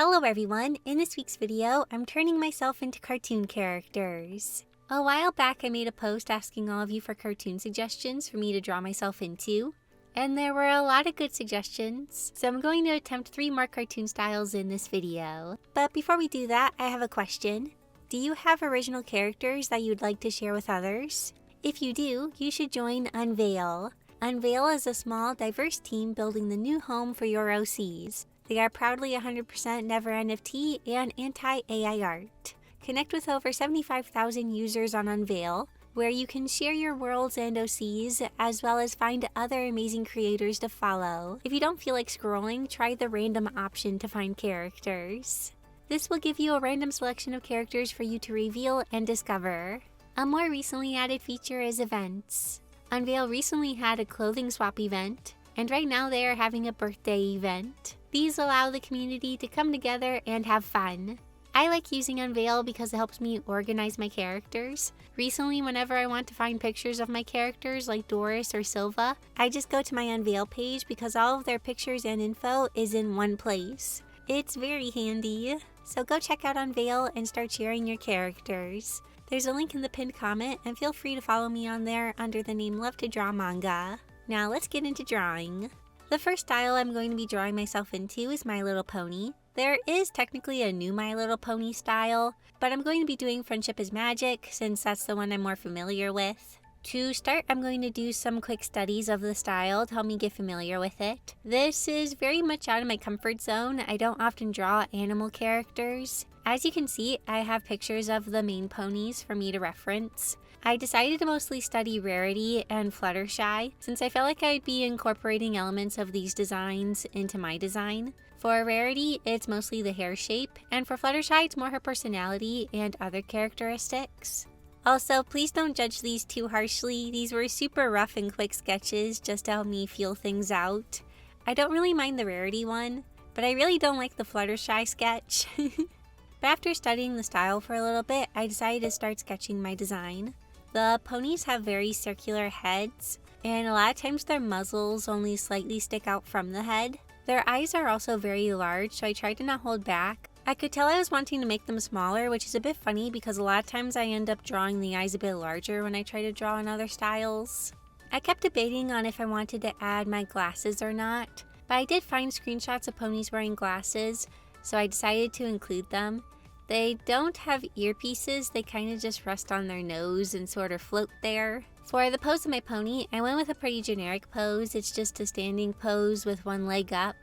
Hello everyone, in this week's video, I'm turning myself into cartoon characters. A while back I made a post asking all of you for cartoon suggestions for me to draw myself into, and there were a lot of good suggestions, so I'm going to attempt 3 more cartoon styles in this video. But before we do that, I have a question. Do you have original characters that you'd like to share with others? If you do, you should join Unveil. Unveil is a small, diverse team building the new home for your OCs. They are proudly 100% Never NFT and anti-AI art. Connect with over 75,000 users on Unveil, where you can share your worlds and OCs, as well as find other amazing creators to follow. If you don't feel like scrolling, try the random option to find characters. This will give you a random selection of characters for you to reveal and discover. A more recently added feature is events. Unveil recently had a clothing swap event, and right now they are having a birthday event. These allow the community to come together and have fun. I like using Unveil because it helps me organize my characters. Recently, whenever I want to find pictures of my characters like Doris or Silva, I just go to my Unveil page because all of their pictures and info is in one place. It's very handy. So go check out Unveil and start sharing your characters. There's a link in the pinned comment, and feel free to follow me on there under the name Love to Draw Manga. Now let's get into drawing. The first style I'm going to be drawing myself into is My Little Pony. There is technically a new My Little Pony style, but I'm going to be doing Friendship is Magic since that's the one I'm more familiar with. To start, I'm going to do some quick studies of the style to help me get familiar with it. This is very much out of my comfort zone. I don't often draw animal characters. As you can see, I have pictures of the main ponies for me to reference. I decided to mostly study Rarity and Fluttershy since I felt like I'd be incorporating elements of these designs into my design. For Rarity, it's mostly the hair shape, and for Fluttershy, it's more her personality and other characteristics. Also, please don't judge these too harshly. These were super rough and quick sketches just to help me feel things out. I don't really mind the Rarity one, but I really don't like the Fluttershy sketch. But after studying the style for a little bit, I decided to start sketching my design. The ponies have very circular heads, and a lot of times their muzzles only slightly stick out from the head. Their eyes are also very large, so I tried to not hold back. I could tell I was wanting to make them smaller, which is a bit funny because a lot of times I end up drawing the eyes a bit larger when I try to draw in other styles. I kept debating on if I wanted to add my glasses or not, but I did find screenshots of ponies wearing glasses, so I decided to include them. They don't have earpieces, they kind of just rest on their nose and sort of float there. For the pose of my pony, I went with a pretty generic pose. It's just a standing pose with one leg up.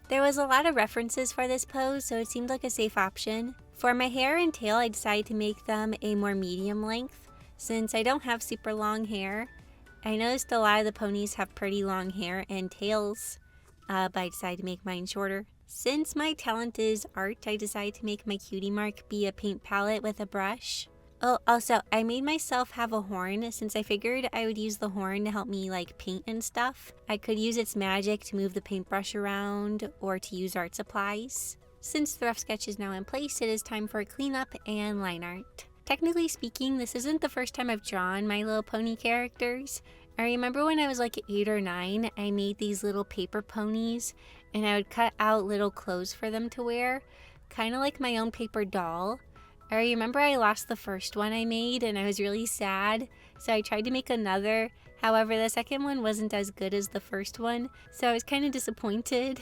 There was a lot of references for this pose, so it seemed like a safe option. For my hair and tail, I decided to make them a more medium length, since I don't have super long hair. I noticed a lot of the ponies have pretty long hair and tails, but I decided to make mine shorter. Since my talent is art, I decided to make my Cutie Mark be a paint palette with a brush. Oh, also, I made myself have a horn since I figured I would use the horn to help me paint and stuff. I could use its magic to move the paintbrush around or to use art supplies. Since the rough sketch is now in place, it is time for cleanup and line art. Technically speaking, this isn't the first time I've drawn My Little Pony characters. I remember when I was like 8 or 9, I made these little paper ponies and I would cut out little clothes for them to wear, kind of like my own paper doll. I remember I lost the first one I made and I was really sad, so I tried to make another. However, the second one wasn't as good as the first one, so I was kind of disappointed.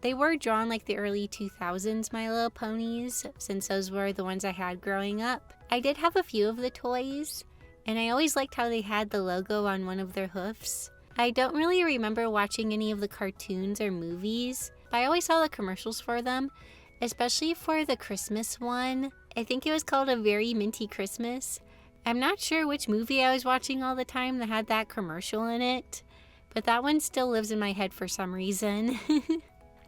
They were drawn like the early 2000s My Little Ponies, since those were the ones I had growing up. I did have a few of the toys, and I always liked how they had the logo on one of their hoofs. I don't really remember watching any of the cartoons or movies, but I always saw the commercials for them, especially for the Christmas one. I think it was called A Very Minty Christmas. I'm not sure which movie I was watching all the time that had that commercial in it, but that one still lives in my head for some reason.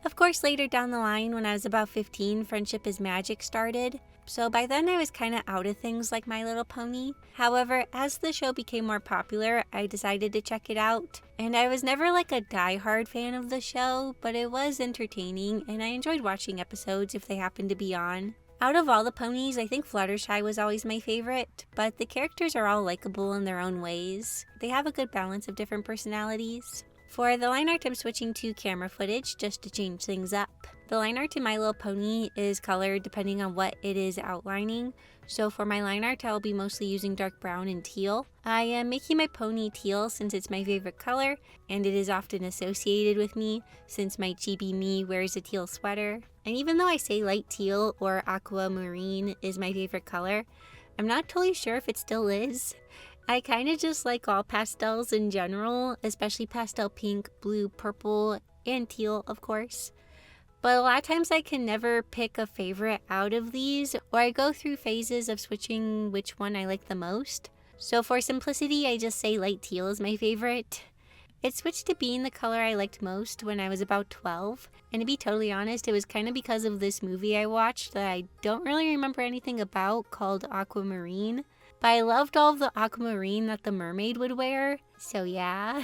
Of course, later down the line, when I was about 15, Friendship is Magic started. So by then I was kind of out of things like My Little Pony. However, as the show became more popular, I decided to check it out. And I was never like a die-hard fan of the show, but it was entertaining and I enjoyed watching episodes if they happened to be on. Out of all the ponies, I think Fluttershy was always my favorite, but the characters are all likable in their own ways. They have a good balance of different personalities. For the line art, I'm switching to camera footage just to change things up. The line art in My Little Pony is colored depending on what it is outlining. So for my line art, I'll be mostly using dark brown and teal. I am making my pony teal since it's my favorite color, and it is often associated with me since my chibi me wears a teal sweater. And even though I say light teal or aquamarine is my favorite color, I'm not totally sure if it still is. I kind of just like all pastels in general, especially pastel pink, blue, purple, and teal, of course. But a lot of times I can never pick a favorite out of these, or I go through phases of switching which one I like the most. So for simplicity, I just say light teal is my favorite. It switched to being the color I liked most when I was about 12, and to be totally honest, it was kind of because of this movie I watched that I don't really remember anything about called Aquamarine, but I loved all of the aquamarine that the mermaid would wear, so yeah.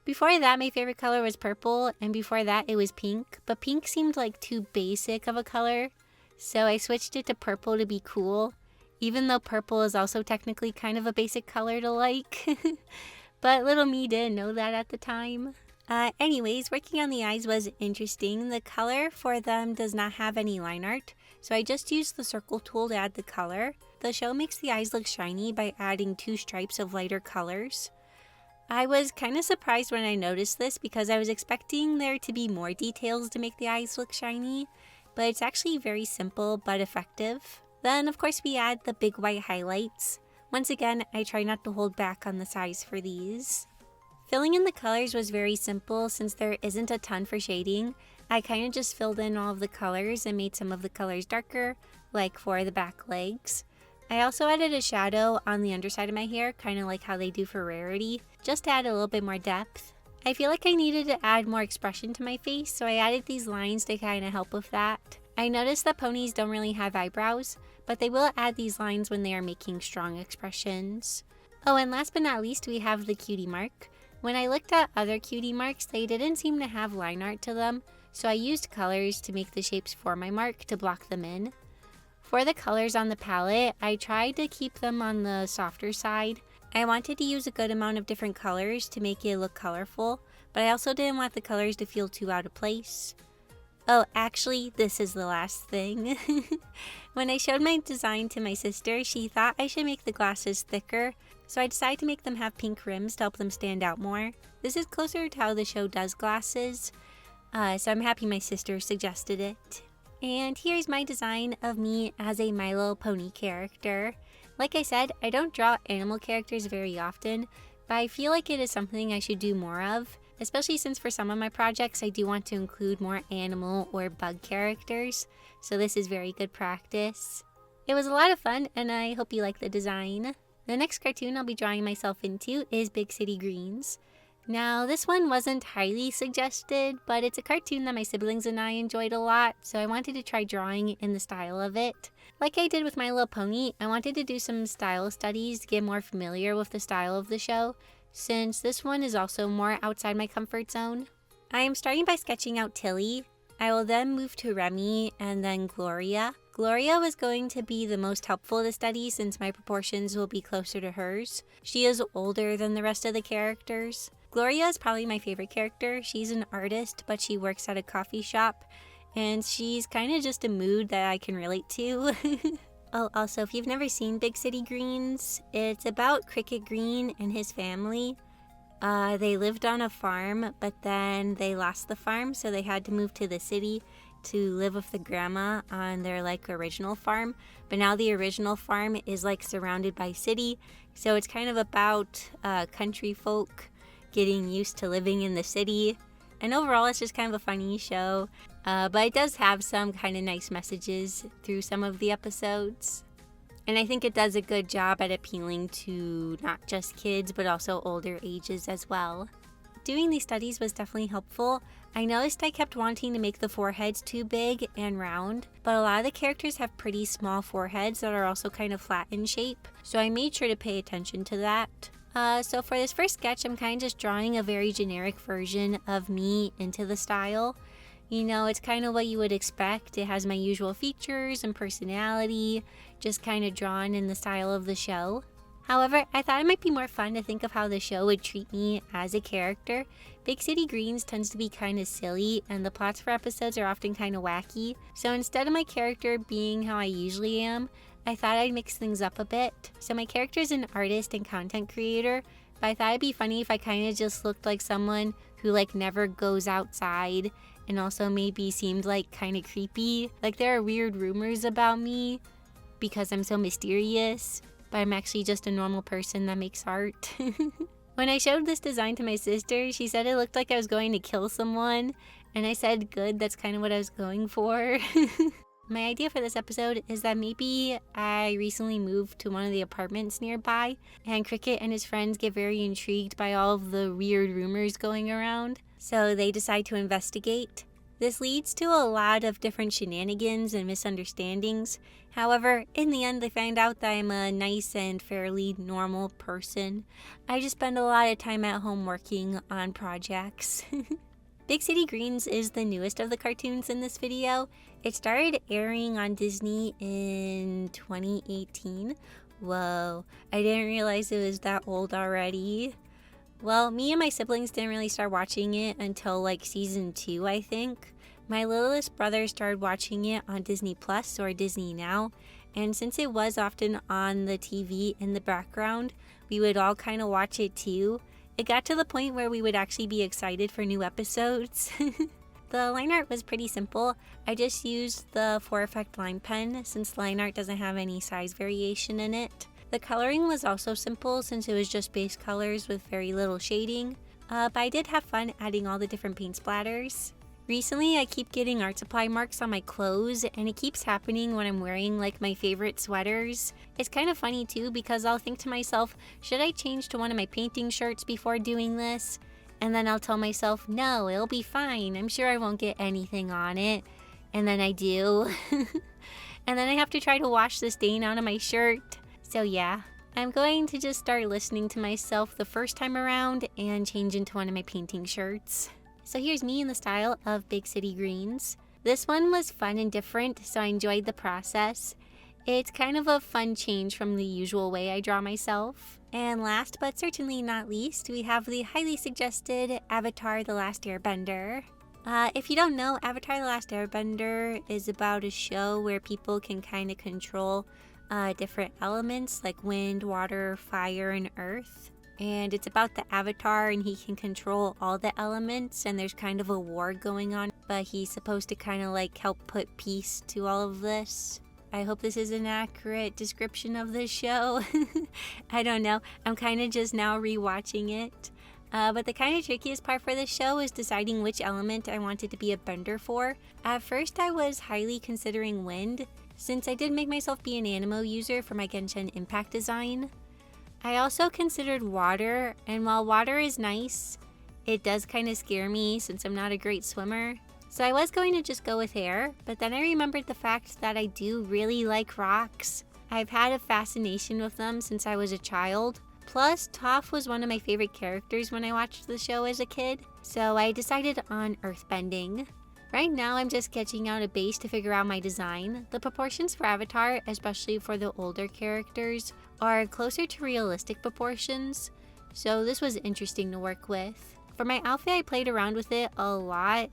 Before that, my favorite color was purple, and before that it was pink, but pink seemed like too basic of a color, so I switched it to purple to be cool, even though purple is also technically kind of a basic color to like. But little me didn't know that at the time. Anyways, working on the eyes was interesting. The color for them does not have any line art, so I just used the circle tool to add the color. The show makes the eyes look shiny by adding 2 stripes of lighter colors. I was kind of surprised when I noticed this because I was expecting there to be more details to make the eyes look shiny, but it's actually very simple but effective. Then of course we add the big white highlights. Once again, I try not to hold back on the size for these. Filling in the colors was very simple since there isn't a ton for shading. I kind of just filled in all of the colors and made some of the colors darker, like for the back legs. I also added a shadow on the underside of my hair, kind of like how they do for Rarity, just to add a little bit more depth. I feel like I needed to add more expression to my face, so I added these lines to kind of help with that. I noticed that ponies don't really have eyebrows, but they will add these lines when they are making strong expressions. Oh, and last but not least, we have the Cutie Mark. When I looked at other Cutie Marks, they didn't seem to have line art to them, so I used colors to make the shapes for my mark to block them in. For the colors on the palette, I tried to keep them on the softer side. I wanted to use a good amount of different colors to make it look colorful, but I also didn't want the colors to feel too out of place. Oh, actually, this is the last thing. When I showed my design to my sister, she thought I should make the glasses thicker, so I decided to make them have pink rims to help them stand out more. This is closer to how the show does glasses, so I'm happy my sister suggested it. And here's my design of me as a My Little Pony character. Like I said, I don't draw animal characters very often, but I feel like it is something I should do more of. Especially since for some of my projects I do want to include more animal or bug characters, so this is very good practice. It was a lot of fun and I hope you like the design. The next cartoon I'll be drawing myself into is Big City Greens. Now this one wasn't highly suggested, but it's a cartoon that my siblings and I enjoyed a lot, so I wanted to try drawing in the style of it. Like I did with My Little Pony, I wanted to do some style studies to get more familiar with the style of the show, since this one is also more outside my comfort zone. I am starting by sketching out Tilly. I will then move to Remy and then Gloria. Gloria was going to be the most helpful to study since my proportions will be closer to hers. She is older than the rest of the characters. Gloria is probably my favorite character. She's an artist, but she works at a coffee shop, and she's kind of just a mood that I can relate to. Oh, also, if you've never seen Big City Greens, it's about Cricket Green and his family. They lived on a farm, but then they lost the farm, so they had to move to the city to live with the grandma on their original farm. But now the original farm is surrounded by city, so it's kind of about country folk getting used to living in the city. And overall, it's just kind of a funny show. But it does have some kind of nice messages through some of the episodes. And I think it does a good job at appealing to not just kids, but also older ages as well. Doing these studies was definitely helpful. I noticed I kept wanting to make the foreheads too big and round, but a lot of the characters have pretty small foreheads that are also kind of flat in shape, so I made sure to pay attention to that. So for this first sketch, I'm kind of just drawing a very generic version of me into the style. You know, it's kind of what you would expect. It has my usual features and personality, just kind of drawn in the style of the show. However, I thought it might be more fun to think of how the show would treat me as a character. Big City Greens tends to be kind of silly, and the plots for episodes are often kind of wacky. So instead of my character being how I usually am, I thought I'd mix things up a bit. So my character is an artist and content creator, but I thought it'd be funny if I kind of just looked like someone who never goes outside, and also maybe seemed kind of creepy. There are weird rumors about me because I'm so mysterious, but I'm actually just a normal person that makes art. When I showed this design to my sister, she said it looked like I was going to kill someone, and I said good, that's kind of what I was going for. My idea for this episode is that maybe I recently moved to one of the apartments nearby, and Cricket and his friends get very intrigued by all of the weird rumors going around, so they decide to investigate. This leads to a lot of different shenanigans and misunderstandings. However, in the end, they find out that I'm a nice and fairly normal person. I just spend a lot of time at home working on projects. Big City Greens is the newest of the cartoons in this video. It started airing on Disney in 2018. Whoa, I didn't realize it was that old already. Well, me and my siblings didn't really start watching it until season 2, I think. My littlest brother started watching it on Disney Plus or Disney Now, and since it was often on the TV in the background, we would all kind of watch it too. It got to the point where we would actually be excited for new episodes. The line art was pretty simple. I just used the 4-effect line pen since line art doesn't have any size variation in it. The coloring was also simple since it was just base colors with very little shading, but I did have fun adding all the different paint splatters. Recently, I keep getting art supply marks on my clothes, and it keeps happening when I'm wearing my favorite sweaters. It's kind of funny too because I'll think to myself, should I change to one of my painting shirts before doing this? And then I'll tell myself, no, it'll be fine. I'm sure I won't get anything on it. And then I do. And then I have to try to wash the stain out of my shirt. So yeah, I'm going to just start listening to myself the first time around and change into one of my painting shirts. So here's me in the style of Big City Greens. This one was fun and different, so I enjoyed the process. It's kind of a fun change from the usual way I draw myself. And last but certainly not least, we have the highly suggested Avatar: The Last Airbender. If you don't know, Avatar: The Last Airbender is about a show where people can kind of control different elements like wind, water, fire, and earth. And it's about the Avatar, and he can control all the elements, and there's kind of a war going on, but he's supposed to kind of help put peace to all of this. I hope this is an accurate description of the show. I don't know. I'm kind of just now rewatching it. But the kind of trickiest part for this show is deciding which element I wanted to be a bender for. At first, I was highly considering wind, since I did make myself be an Animo user for my Genshin Impact design. I also considered water, and while water is nice, it does kind of scare me since I'm not a great swimmer. So I was going to just go with air, but then I remembered the fact that I do really like rocks. I've had a fascination with them since I was a child. Plus, Toph was one of my favorite characters when I watched the show as a kid, so I decided on earthbending. Right now, I'm just sketching out a base to figure out my design. The proportions for Avatar, especially for the older characters, are closer to realistic proportions, so this was interesting to work with. For my outfit, I played around with it a lot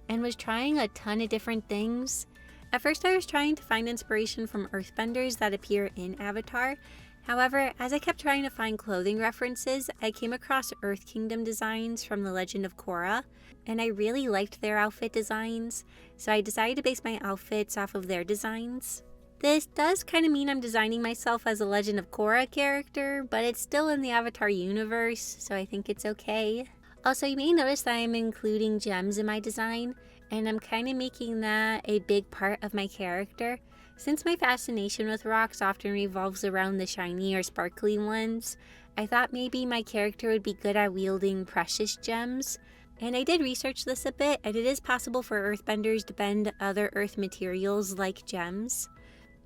and was trying a ton of different things. At first, I was trying to find inspiration from earthbenders that appear in Avatar. However, as I kept trying to find clothing references, I came across Earth Kingdom designs from The Legend of Korra, and I really liked their outfit designs, so I decided to base my outfits off of their designs. This does kind of mean I'm designing myself as a Legend of Korra character, but it's still in the Avatar universe, so I think it's okay. Also, you may notice that I'm including gems in my design, and I'm kind of making that a big part of my character. Since my fascination with rocks often revolves around the shiny or sparkly ones, I thought maybe my character would be good at wielding precious gems. And I did research this a bit, and it is possible for earthbenders to bend other earth materials like gems.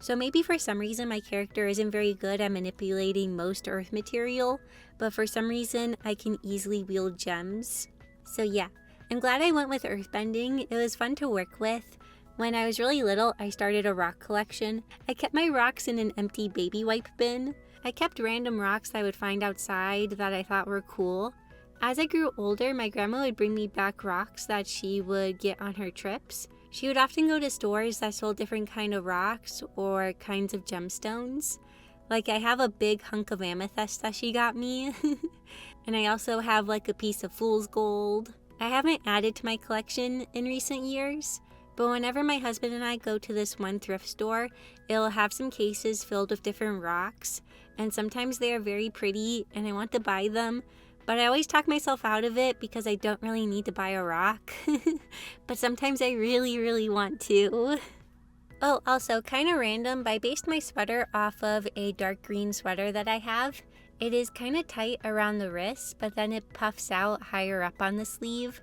So maybe for some reason my character isn't very good at manipulating most earth material, but for some reason I can easily wield gems. So yeah, I'm glad I went with earthbending. It was fun to work with. When I was really little, I started a rock collection. I kept my rocks in an empty baby wipe bin. I kept random rocks that I would find outside that I thought were cool. As I grew older, my grandma would bring me back rocks that she would get on her trips. She would often go to stores that sold different kind of rocks or kinds of gemstones. Like I have a big hunk of amethyst that she got me. And I also have like a piece of fool's gold. I haven't added to my collection in recent years, but whenever my husband and I go to this one thrift store, it'll have some cases filled with different rocks, and sometimes they are very pretty and I want to buy them, but I always talk myself out of it because I don't really need to buy a rock. But sometimes I really want to. Oh, also kind of random, but I based my sweater off of a dark green sweater that I have. It is kind of tight around the wrist, but then it puffs out higher up on the sleeve.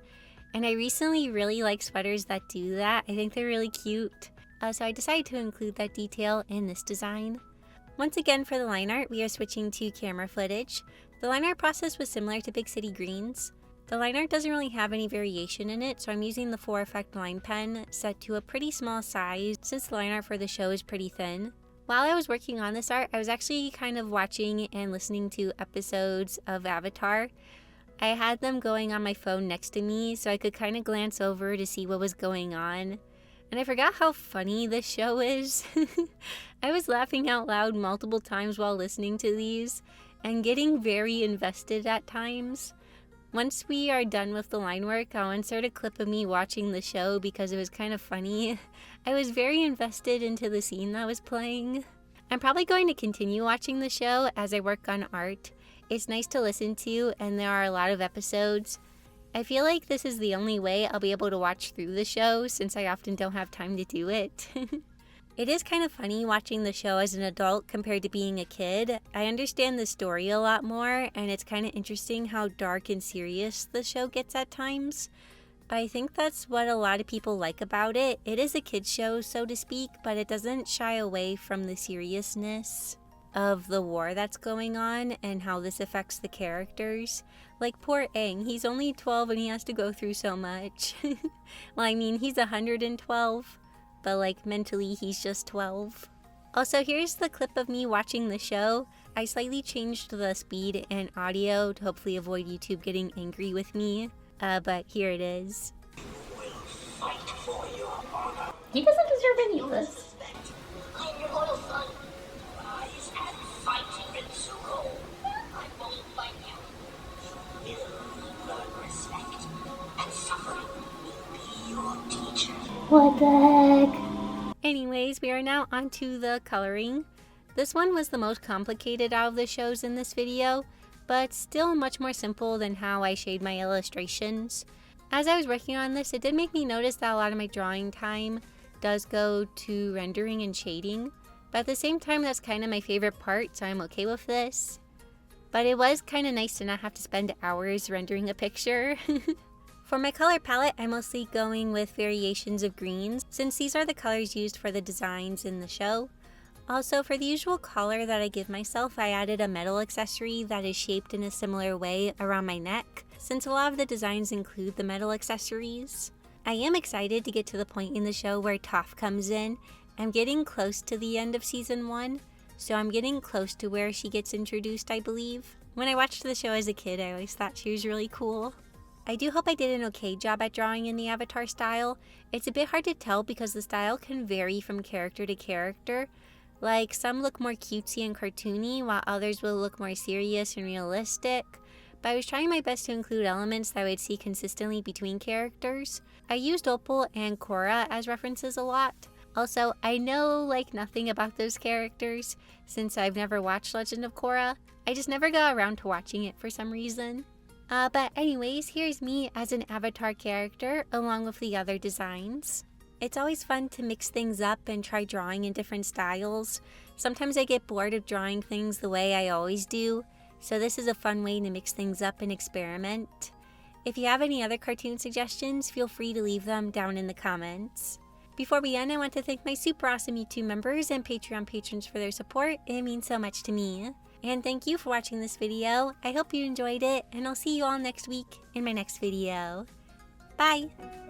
And I recently really like sweaters that do that. I think they're really cute. So I decided to include that detail in this design. Once again for the line art, we are switching to camera footage. The line art process was similar to Big City Greens. The line art doesn't really have any variation in it, so I'm using the 4 Effect line pen set to a pretty small size since the line art for the show is pretty thin. While I was working on this art, I was actually kind of watching and listening to episodes of Avatar. I had them going on my phone next to me so I could kind of glance over to see what was going on. And I forgot how funny this show is. I was laughing out loud multiple times while listening to these and getting very invested at times. Once we are done with the line work, I'll insert a clip of me watching the show because it was kind of funny. I was very invested into the scene that was playing. I'm probably going to continue watching the show as I work on art. It's nice to listen to, and there are a lot of episodes. I feel like this is the only way I'll be able to watch through the show since I often don't have time to do it. It is kind of funny watching the show as an adult compared to being a kid. I understand the story a lot more, and it's kind of interesting how dark and serious the show gets at times. But I think that's what a lot of people like about it. It is a kid's show, so to speak, but it doesn't shy away from the seriousness of the war that's going on and how this affects the characters. Like poor Aang, he's only 12 and he has to go through so much. Well, I mean, he's 112. But like mentally he's just 12. Also, here's the clip of me watching the show. I slightly changed the speed and audio to hopefully avoid YouTube getting angry with me, but here it is. He doesn't deserve any of this. I'm your loyal son. Rise and fight, Mitsuko. I won't fight you. You will learn respect, and suffering will be your teacher. What the heck? Anyways, we are now onto the coloring. This one was the most complicated out of the shows in this video, but still much more simple than how I shade my illustrations. As I was working on this, it did make me notice that a lot of my drawing time does go to rendering and shading, but at the same time that's kind of my favorite part, so I'm okay with this. But it was kind of nice to not have to spend hours rendering a picture. For my color palette, I'm mostly going with variations of greens, since these are the colors used for the designs in the show. Also, for the usual collar that I give myself, I added a metal accessory that is shaped in a similar way around my neck, since a lot of the designs include the metal accessories. I am excited to get to the point in the show where Toph comes in. I'm getting close to the end of season 1, so I'm getting close to where she gets introduced, I believe. When I watched the show as a kid, I always thought she was really cool. I do hope I did an okay job at drawing in the Avatar style. It's a bit hard to tell because the style can vary from character to character. Like, some look more cutesy and cartoony, while others will look more serious and realistic. But I was trying my best to include elements that I would see consistently between characters. I used Opal and Korra as references a lot. Also, I know like nothing about those characters, since I've never watched Legend of Korra. I just never got around to watching it for some reason. But anyways, here's me as an Avatar character along with the other designs. It's always fun to mix things up and try drawing in different styles. Sometimes I get bored of drawing things the way I always do, so this is a fun way to mix things up and experiment. If you have any other cartoon suggestions, feel free to leave them down in the comments. Before we end, I want to thank my super awesome YouTube members and Patreon patrons for their support. It means so much to me. And thank you for watching this video. I hope you enjoyed it, and I'll see you all next week in my next video. Bye!